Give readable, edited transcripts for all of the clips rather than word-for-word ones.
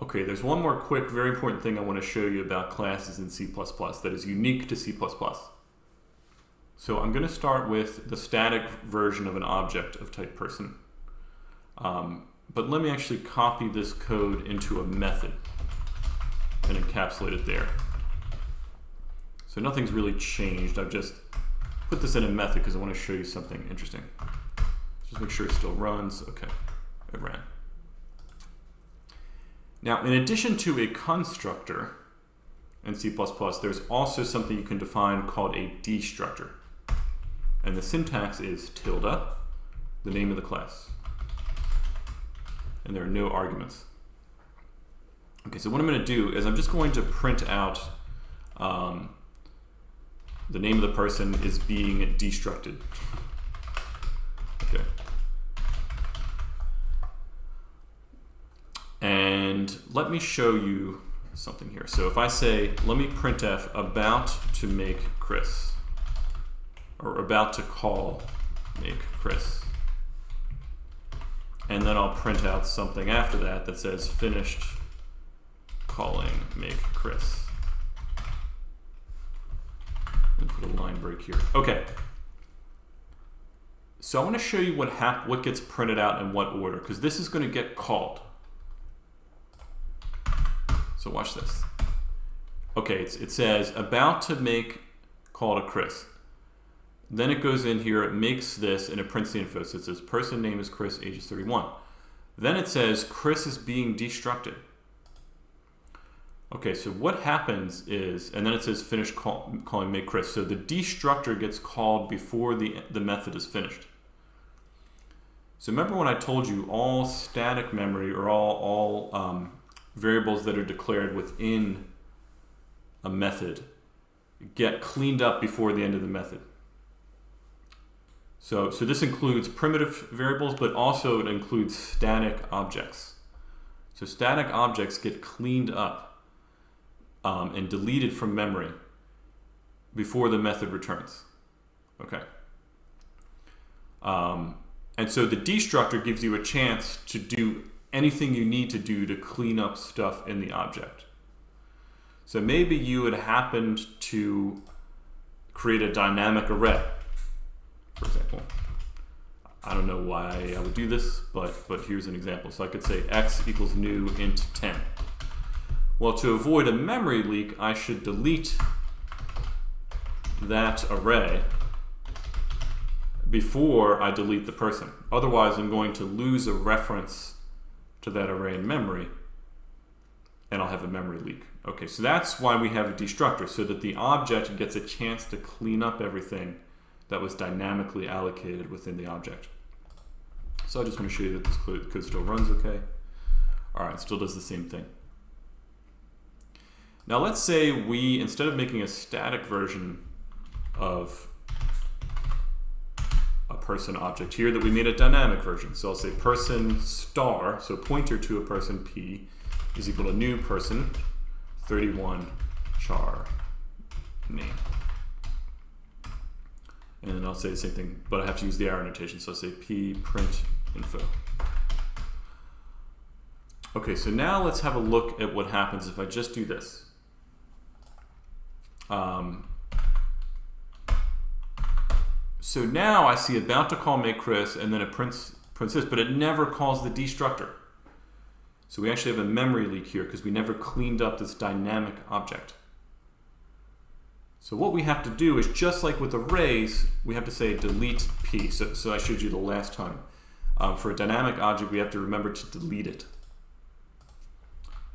Okay, there's one more quick, very important thing I want to show you about classes in C++ that is unique to C++. So I'm going to start with the static version of an object of type person. But let me actually copy this code into a method and encapsulate it there. So nothing's really changed. I've just put this in a method because I want to show you something interesting. Just make sure it still runs. Okay, it ran. Now, in addition to a constructor in C++, there's also something you can define called a destructor. And the syntax is tilde, the name of the class. And there are no arguments. Okay, so what I'm going to do is I'm just going to print out the name of the person is being destructed. Okay. And let me show you something here. So if I say, let me printf about to make Chris, or about to call make Chris, and then I'll print out something after that that says finished calling make Chris. And put a line break here. Okay. So I want to show you what gets printed out in what order, because this is going to get called. So watch this. Okay, it says about to make call to Chris. Then it goes in here, it makes this, and it prints the info. So it says person name is Chris, age is 31. Then it says Chris is being destructed. Okay, so what happens is, and then it says finish calling make Chris. So the destructor gets called before the method is finished. So remember when I told you all static memory or all variables that are declared within a method get cleaned up before the end of the method. So this includes primitive variables, but also it includes static objects. So static objects get cleaned up and deleted from memory before the method returns. Okay. And so the destructor gives you a chance to do anything you need to do to clean up stuff in the object. So maybe you had happened to create a dynamic array, for example. I don't know why I would do this, but here's an example. So I could say x equals new int 10. Well, to avoid a memory leak, I should delete that array before I delete the person. Otherwise, I'm going to lose a reference to that array in memory, and I'll have a memory leak. Okay, so that's why we have a destructor, so that the object gets a chance to clean up everything that was dynamically allocated within the object. So I just want to show you that this code still runs okay. All right, it still does the same thing. Now let's say we, instead of making a static version of a person object here, that we made a dynamic version. So I'll say person star, so pointer to a person P is equal to new person 31 char name. And then I'll say the same thing, but I have to use the arrow notation. So I'll say P print info. Okay, so now let's have a look at what happens if I just do this. So now I see about to call make Chris, and then it prints this, but it never calls the destructor. So we actually have a memory leak here because we never cleaned up this dynamic object. So what we have to do is, just like with arrays, we have to say delete P. So I showed you the last time. For a dynamic object, we have to remember to delete it.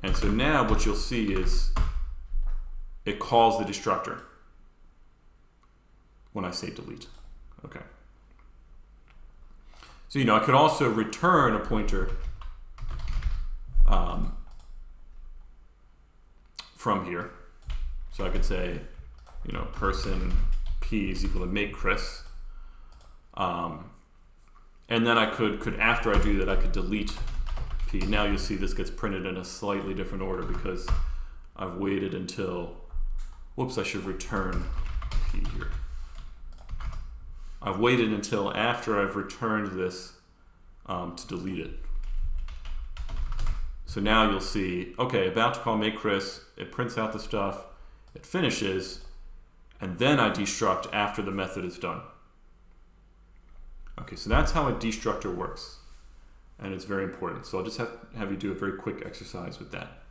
And so now what you'll see is it calls the destructor when I say delete. Okay. So, I could also return a pointer from here. So I could say, person P is equal to make Chris. And then I could, after I do that, I could delete P. Now you'll see this gets printed in a slightly different order because I've waited until, I should return P here. I've waited until after I've returned this to delete it. So now you'll see, okay, about to call make Chris, it prints out the stuff, it finishes, and then I destruct after the method is done. Okay, so that's how a destructor works. And it's very important. So I'll just have you do a very quick exercise with that.